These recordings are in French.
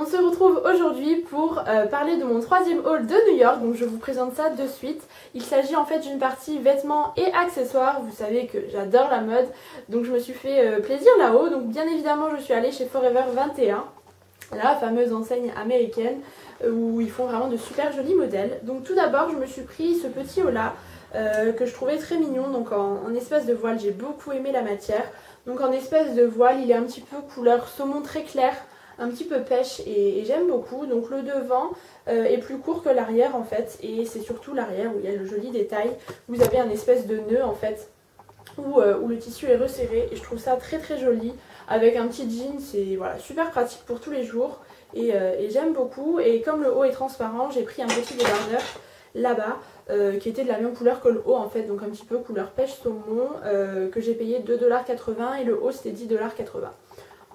On se retrouve aujourd'hui pour parler de mon troisième haul de New York, donc je vous présente ça de suite. Il s'agit en fait d'une partie vêtements et accessoires, vous savez que j'adore la mode, donc je me suis fait plaisir là-haut. Donc bien évidemment je suis allée chez Forever 21, la fameuse enseigne américaine où ils font vraiment de super jolis modèles. Donc tout d'abord je me suis pris ce petit haut là que je trouvais très mignon, donc en espèce de voile. J'ai beaucoup aimé la matière, donc en espèce de voile il est un petit peu couleur saumon très clair, un petit peu pêche et j'aime beaucoup. Donc le devant est plus court que l'arrière en fait, et c'est surtout l'arrière où il y a le joli détail. Vous avez un espèce de nœud en fait où le tissu est resserré et je trouve ça très très joli avec un petit jean. C'est voilà, super pratique pour tous les jours et j'aime beaucoup. Et comme le haut est transparent, j'ai pris un petit débardeur là-bas qui était de la même couleur que le haut en fait, donc un petit peu couleur pêche saumon, que j'ai payé 2,80 $ et le haut c'était 10,80 $.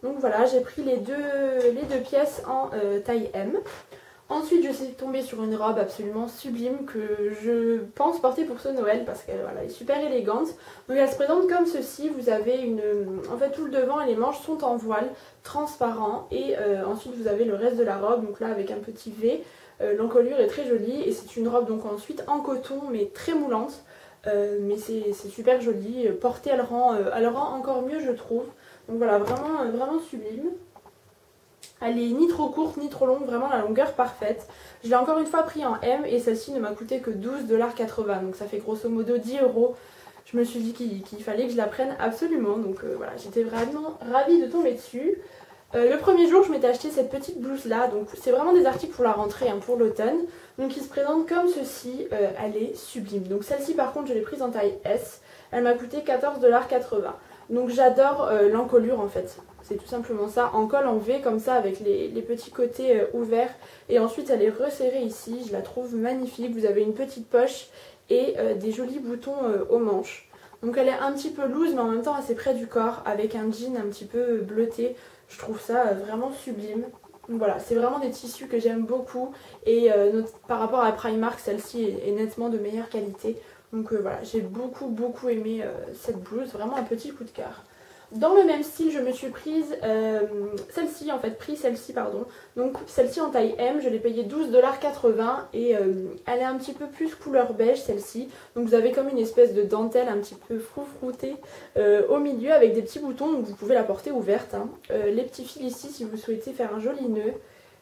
Donc voilà, j'ai pris les deux pièces en taille M. Ensuite, je suis tombée sur une robe absolument sublime que je pense porter pour ce Noël parce qu'elle voilà, est super élégante. Donc elle se présente comme ceci. Vous avez en fait tout le devant et les manches sont en voile transparent et ensuite vous avez le reste de la robe. Donc là avec un petit V, l'encolure est très jolie et c'est une robe donc ensuite en coton mais très moulante. Mais c'est super joli. Portée, elle rend encore mieux je trouve. Donc voilà, vraiment, vraiment sublime. Elle est ni trop courte ni trop longue, vraiment la longueur parfaite. Je l'ai encore une fois pris en M et celle-ci ne m'a coûté que 12,80 $. Donc ça fait grosso modo 10 €. Je me suis dit qu'il fallait que je la prenne absolument. Donc voilà, j'étais vraiment ravie de tomber dessus. Le premier jour, je m'étais acheté cette petite blouse là. Donc c'est vraiment des articles pour la rentrée, hein, pour l'automne. Donc il se présente comme ceci. Elle est sublime. Donc celle-ci par contre, je l'ai prise en taille S. Elle m'a coûté 14,80 $. Donc j'adore l'encolure en fait, c'est tout simplement ça, en col en V comme ça avec les petits côtés ouverts et ensuite elle est resserrée ici, je la trouve magnifique. Vous avez une petite poche et des jolis boutons aux manches. Donc elle est un petit peu loose mais en même temps assez près du corps avec un jean un petit peu bleuté, je trouve ça vraiment sublime. Donc voilà, c'est vraiment des tissus que j'aime beaucoup et par rapport à Primark, celle-ci est nettement de meilleure qualité. Donc voilà, j'ai beaucoup aimé cette blouse, vraiment un petit coup de cœur. Dans le même style, je me suis prise celle-ci, pardon. Donc celle-ci en taille M, je l'ai payée 12,80 $ et elle est un petit peu plus couleur beige celle-ci. Donc vous avez comme une espèce de dentelle un petit peu froufroutée au milieu avec des petits boutons, donc vous pouvez la porter ouverte, hein. Les petits fils ici si vous souhaitez faire un joli nœud.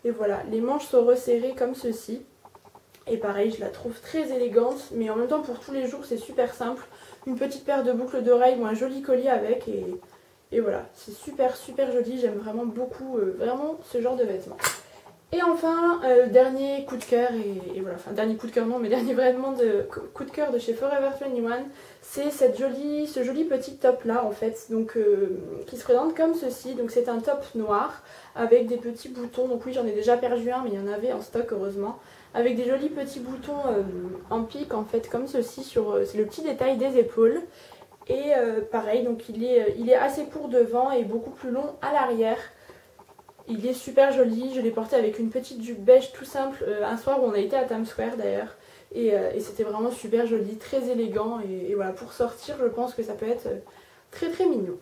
Et voilà, les manches sont resserrées comme ceci. Et pareil, je la trouve très élégante, mais en même temps pour tous les jours c'est super simple. Une petite paire de boucles d'oreilles ou un joli collier avec et voilà, c'est super joli, j'aime vraiment beaucoup vraiment ce genre de vêtements. Et enfin, dernier coup de cœur, et voilà, enfin dernier coup de cœur non, mais dernier vraiment coup de cœur de chez Forever 21, c'est ce joli petit top là en fait, donc qui se présente comme ceci. Donc c'est un top noir avec des petits boutons, donc oui j'en ai déjà perdu un mais il y en avait en stock heureusement, avec des jolis petits boutons en pique en fait comme ceci, c'est le petit détail des épaules. Et pareil, donc il est assez court devant et beaucoup plus long à l'arrière. Il est super joli, je l'ai porté avec une petite jupe beige tout simple un soir où on a été à Times Square d'ailleurs. Et c'était vraiment super joli, très élégant et voilà, pour sortir je pense que ça peut être très mignon.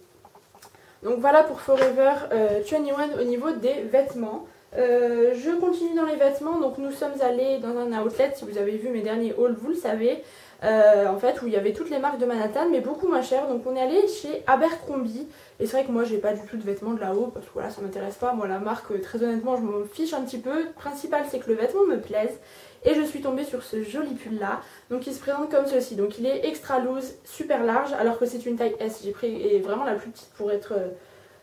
Donc voilà pour Forever 21 au niveau des vêtements. Je continue dans les vêtements, donc nous sommes allés dans un outlet, si vous avez vu mes derniers hauls vous le savez, en fait où il y avait toutes les marques de Manhattan mais beaucoup moins cher. Donc on est allé chez Abercrombie et c'est vrai que moi j'ai pas du tout de vêtements de là-haut parce que voilà ça m'intéresse pas, moi la marque très honnêtement je m'en fiche un petit peu, le principal c'est que le vêtement me plaise. Et je suis tombée sur ce joli pull là, donc il se présente comme ceci, donc il est extra loose, super large alors que c'est une taille S, j'ai pris et vraiment la plus petite pour être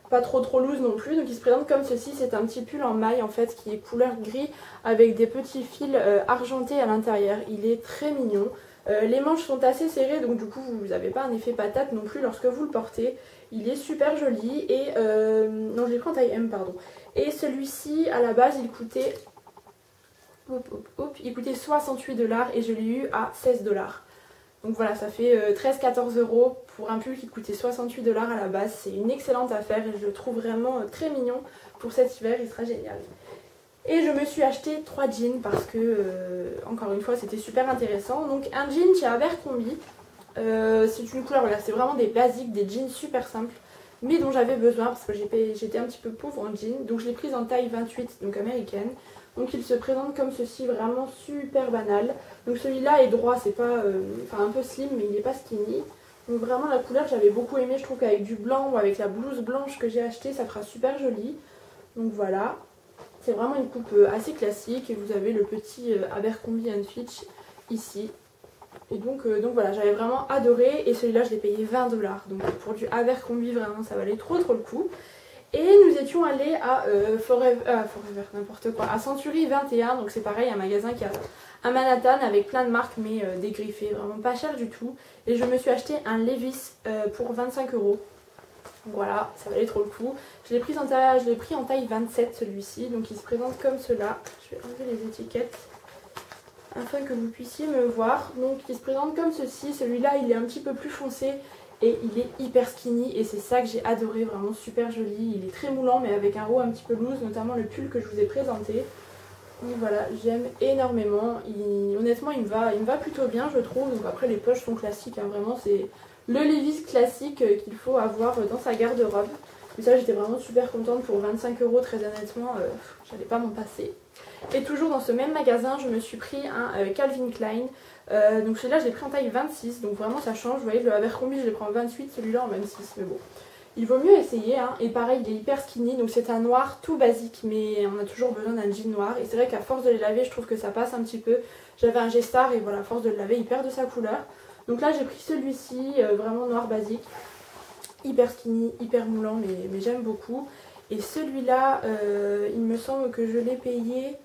pas trop loose non plus. Donc il se présente comme ceci, c'est un petit pull en maille en fait qui est couleur gris avec des petits fils argentés à l'intérieur, il est très mignon. Les manches sont assez serrées donc du coup vous n'avez pas un effet patate non plus lorsque vous le portez. Il est super joli et non je l'ai pris en taille M pardon. Et celui-ci à la base il coûtait il coûtait 68 $ et je l'ai eu à 16 $. Donc voilà, ça fait 13-14 € pour un pull qui coûtait 68 $ à la base. C'est une excellente affaire et je le trouve vraiment très mignon pour cet hiver, il sera génial. Et je me suis acheté 3 jeans parce que, encore une fois, c'était super intéressant. Donc un jean chez Abercrombie, c'est une couleur, voilà, c'est vraiment des basiques, des jeans super simples. mais dont j'avais besoin parce que j'étais un petit peu pauvre en jean. Donc je l'ai prise en taille 28, donc américaine. Donc il se présente comme ceci, vraiment super banal. Donc celui-là est droit, c'est pas, enfin un peu slim, mais il n'est pas skinny. Donc vraiment la couleur j'avais beaucoup aimé, je trouve qu'avec du blanc ou avec la blouse blanche que j'ai achetée, ça fera super joli. Donc voilà, c'est vraiment une coupe assez classique et vous avez le petit Abercrombie & Fitch ici. Et donc voilà, j'avais vraiment adoré et celui-là je l'ai payé 20 $. Donc pour du Abercrombie vraiment ça valait trop le coup. Et nous étions allés à Forever, n'importe quoi, à Century 21, donc c'est pareil, un magasin qui a à Manhattan avec plein de marques mais dégriffées, vraiment pas cher du tout. Et je me suis acheté un Levi's pour 25 €. Voilà, ça valait trop le coup. Je l'ai pris en taille 27 celui-ci, donc il se présente comme cela. Je vais enlever les étiquettes afin que vous puissiez me voir. Donc il se présente comme ceci, celui-là il est un petit peu plus foncé et il est hyper skinny et c'est ça que j'ai adoré, vraiment super joli. Il est très moulant mais avec un haut un petit peu loose, notamment le pull que je vous ai présenté. Donc voilà, j'aime énormément. Honnêtement il me va plutôt bien je trouve. Donc après les poches sont classiques, hein. Vraiment c'est le Levi's classique qu'il faut avoir dans sa garde-robe. Mais ça j'étais vraiment super contente pour 25 €, très honnêtement, j'allais pas m'en passer. Et toujours dans ce même magasin, je me suis pris un Calvin Klein. Donc celui-là je l'ai pris en taille 26, donc vraiment ça change. Vous voyez le Abercrombie je l'ai pris en 28, celui-là en 26, mais bon. Il vaut mieux essayer, hein. Et pareil il est hyper skinny, donc c'est un noir tout basique, mais on a toujours besoin d'un jean noir. Et c'est vrai qu'à force de les laver je trouve que ça passe un petit peu. J'avais un G-Star et voilà, à force de le laver il perd de sa couleur. Donc là j'ai pris celui-ci, vraiment noir basique, hyper skinny, hyper moulant, mais j'aime beaucoup. Et celui-là, il me semble que je l'ai payé,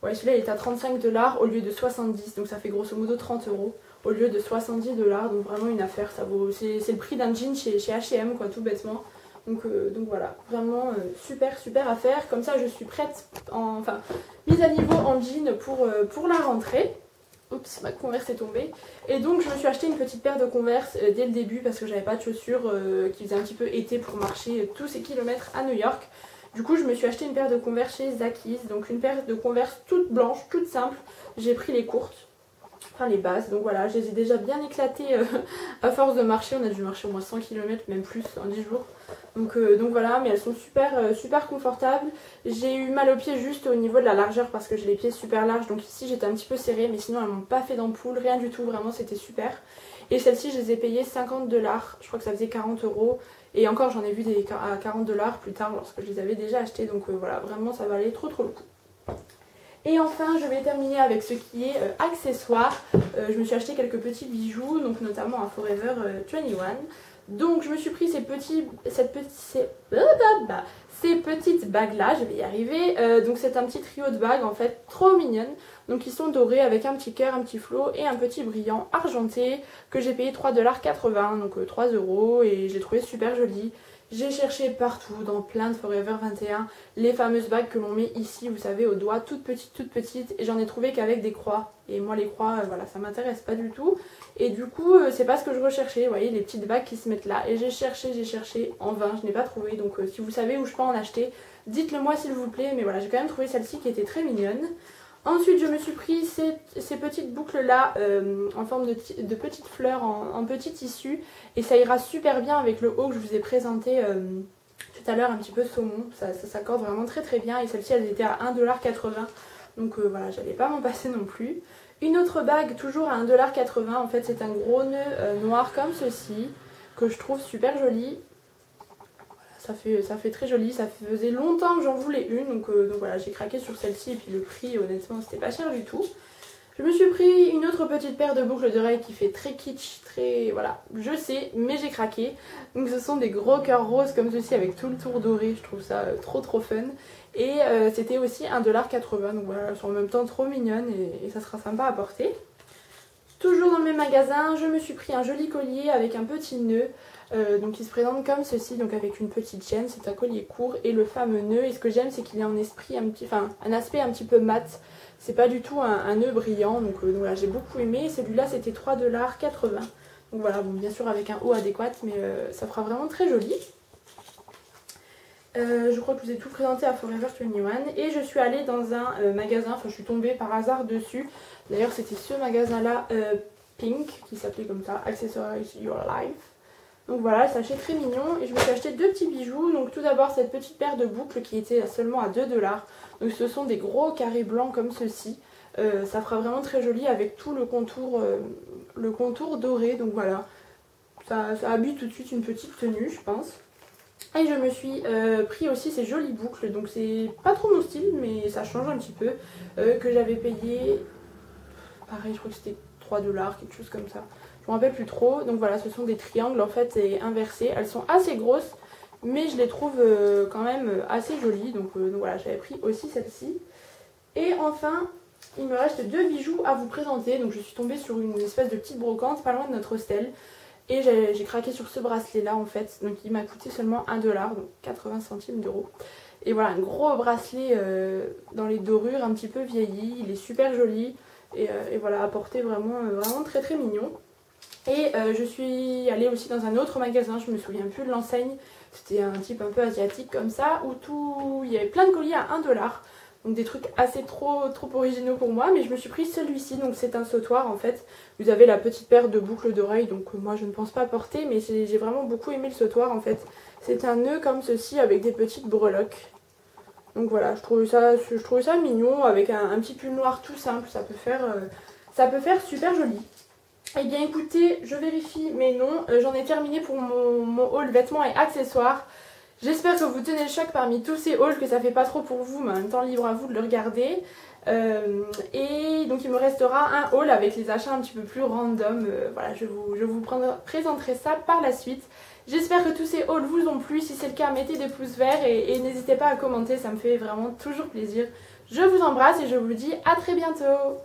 ouais celui-là il est à 35 $ au lieu de 70, donc ça fait grosso modo 30 € au lieu de 70 $, donc vraiment une affaire, ça vaut, c'est le prix d'un jean chez H&M quoi, tout bêtement. Donc voilà, vraiment super affaire. Comme ça je suis prête, enfin mise à niveau en jean pour la rentrée. Oups, ma Converse est tombée. Et donc je me suis acheté une petite paire de Converse dès le début parce que j'avais pas de chaussures qui faisaient un petit peu été pour marcher tous ces kilomètres à New York. Du coup je me suis acheté une paire de Converse chez Zaki's, donc une paire de Converse toute blanche, toute simple. J'ai pris les courtes, enfin les bases, donc voilà, je les ai déjà bien éclatées à force de marcher. On a dû marcher au moins 100 km, même plus en 10 jours. Donc voilà, mais elles sont super confortables. J'ai eu mal aux pieds juste au niveau de la largeur parce que j'ai les pieds super larges. Donc ici j'étais un petit peu serrée, mais sinon elles m'ont pas fait d'ampoule, rien du tout, vraiment c'était super. Et celles-ci je les ai payées 50 $, je crois que ça faisait 40 €. Et encore j'en ai vu des à 40 $ plus tard lorsque je les avais déjà achetées. Donc voilà, vraiment ça valait trop le coup. Et enfin je vais terminer avec ce qui est accessoires. Je me suis acheté quelques petits bijoux, donc notamment un Forever 21. Donc je me suis pris ces petites bagues là, je vais y arriver. Donc c'est un petit trio de bagues en fait, trop mignonnes. Donc ils sont dorés avec un petit cœur, un petit flot et un petit brillant argenté que j'ai payé 3,80 $, donc 3 € et j'ai trouvé super joli. J'ai cherché partout, dans plein de Forever 21, les fameuses bagues que l'on met ici, vous savez, au doigt, toutes petites, et j'en ai trouvé qu'avec des croix. Et moi les croix, voilà, ça m'intéresse pas du tout. Et du coup, c'est pas ce que je recherchais, vous voyez, les petites bagues qui se mettent là. Et j'ai cherché, en vain, je n'ai pas trouvé. Donc si vous savez où je peux en acheter, dites-le moi s'il vous plaît. Mais voilà, j'ai quand même trouvé celle-ci qui était très mignonne. Ensuite, je me suis pris ces petites boucles là en forme de petites fleurs en petit tissu. Et ça ira super bien avec le haut que je vous ai présenté tout à l'heure, un petit peu saumon. Ça s'accorde vraiment très bien. Et celles-ci, elles étaient à 1,80 $. Donc voilà, j'allais pas m'en passer non plus. Une autre bague, toujours à 1,80 $. En fait, c'est un gros nœud noir comme ceci, que je trouve super joli. Ça fait très joli, ça faisait longtemps que j'en voulais une, donc voilà, j'ai craqué sur celle-ci et puis le prix honnêtement c'était pas cher du tout. Je me suis pris une autre petite paire de boucles d'oreilles qui fait très kitsch, très voilà, je sais, mais j'ai craqué. Donc ce sont des gros cœurs roses comme ceci avec tout le tour doré, je trouve ça trop fun. Et c'était aussi 1,80 $, donc voilà, elles sont en même temps trop mignonnes et ça sera sympa à porter. Toujours dans le même magasin, je me suis pris un joli collier avec un petit nœud. Donc il se présente comme ceci, donc avec une petite chaîne, c'est un collier court et le fameux nœud. Et ce que j'aime c'est qu'il est en un aspect un petit peu mat. C'est pas du tout un nœud brillant, donc voilà, j'ai beaucoup aimé. Celui-là c'était 3,80 $. Donc voilà, bon, bien sûr avec un haut adéquat, mais ça fera vraiment très joli. Je crois que je vous ai tout présenté à Forever 21 et je suis allée dans un magasin, enfin je suis tombée par hasard dessus. D'ailleurs c'était ce magasin là, Pink, qui s'appelait comme ça, Accessorize Your Life. Donc voilà, le sachet très mignon. Et je me suis acheté 2 petits bijoux. Donc tout d'abord cette petite paire de boucles qui était seulement à 2 $. Donc ce sont des gros carrés blancs comme ceci. Ça fera vraiment très joli avec tout le contour doré. Donc voilà, ça habille tout de suite une petite tenue je pense. Et je me suis pris aussi ces jolies boucles. Donc c'est pas trop mon style mais ça change un petit peu. Que j'avais payé, pareil je crois que c'était 3 $, quelque chose comme ça. Je me rappelle plus trop. Donc voilà, ce sont des triangles en fait et inversés. Elles sont assez grosses mais je les trouve quand même assez jolies. Donc voilà, j'avais pris aussi celle-ci. Et enfin, il me reste 2 bijoux à vous présenter. Donc je suis tombée sur une espèce de petite brocante pas loin de notre hostel. Et j'ai craqué sur ce bracelet là en fait. Donc il m'a coûté seulement 1 $, donc 80 centimes d'euros. Et voilà, un gros bracelet dans les dorures un petit peu vieilli. Il est super joli. Et voilà, à porter vraiment très très mignon. Et je suis allée aussi dans un autre magasin, je me souviens plus de l'enseigne. C'était un type un peu asiatique comme ça, où il y avait plein de colliers à 1 $. Donc des trucs assez trop originaux pour moi, mais je me suis pris celui-ci. Donc c'est un sautoir en fait. Vous avez la petite paire de boucles d'oreilles, donc moi je ne pense pas porter, mais j'ai vraiment beaucoup aimé le sautoir en fait. C'est un nœud comme ceci avec des petites breloques. Donc voilà, je trouvais ça mignon avec un petit pull noir tout simple, ça peut faire super joli. Eh bien écoutez, je vérifie mais non, j'en ai terminé pour mon haul vêtements et accessoires. J'espère que vous tenez le choc parmi tous ces hauls, que ça fait pas trop pour vous, mais en même temps libre à vous de le regarder. Et donc il me restera un haul avec les achats un petit peu plus random. Voilà, je vous présenterai ça par la suite. J'espère que tous ces hauls vous ont plu. Si c'est le cas, mettez des pouces verts et n'hésitez pas à commenter, ça me fait vraiment toujours plaisir. Je vous embrasse et je vous dis à très bientôt.